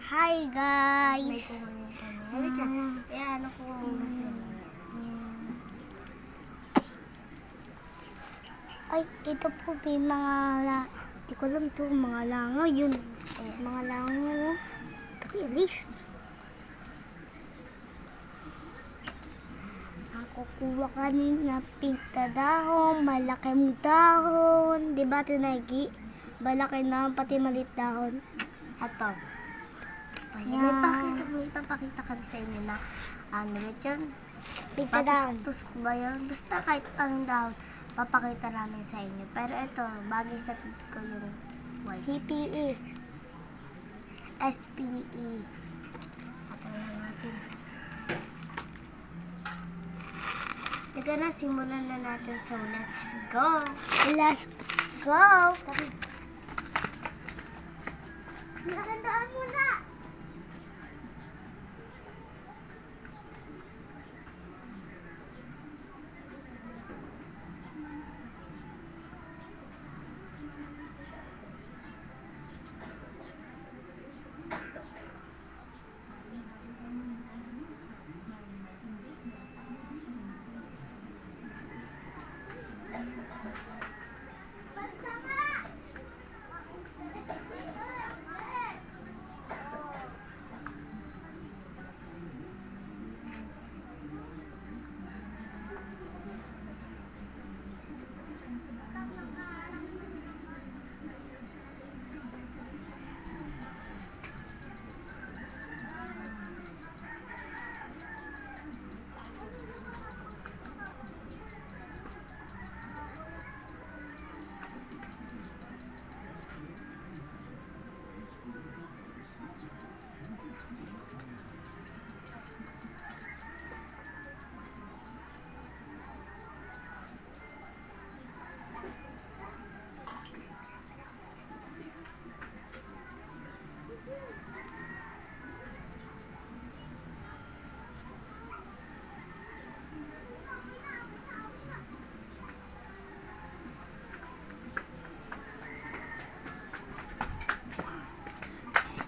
Hi May guys! kukunin kami. Wait lang. Ano ko muna sila. Ay, ito po may mga hindi ko alam ito, mga langaw yun. Mga langaw. Kapilis. Ako kuha kanina pink na dahon, malaking dahon. Diba tinagi? Malaki na pati malit dahon. Ito. Yan. May papakita kami sa inyo na ano yun? Pink na dahon. Patusok ba yun? Basta kahit anong dahon, papakita namin sa inyo. Pero ito, bagay sa tip ko yung white. CPE. SPE. Ito na natin. Teka na, simulan na natin. So, let's go! Let's go! Magandaan muna!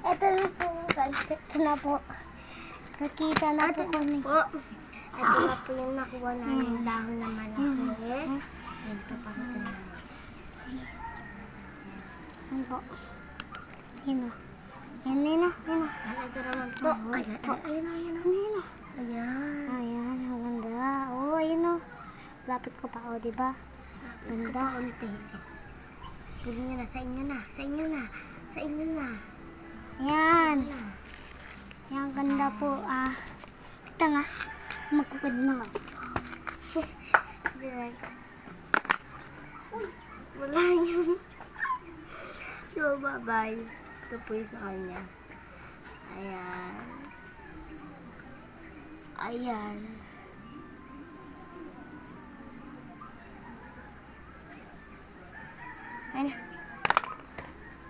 Ito na po guys. Ito na po. Nakita na po kami. Ito na po yung nakuha namin dahon na malaki. Ayan, papakita namin. Ano po? Ayan o. Ayan o. Ayan o. Ito naman po. Ayan, ayan, ayan. Ayan o. Ayan. Ayan. Maganda. O, ayan o. Lapit ko pa o, diba? Ganda. Konti. Pili nyo na, sa inyo na. Sa inyo na. Sa inyo na. Ayan. Ayan, ganda po. Ito nga. Magkukad na nga. Wala yun. So, bye-bye. Ito po yung sa kanya. Ayan. Ayan.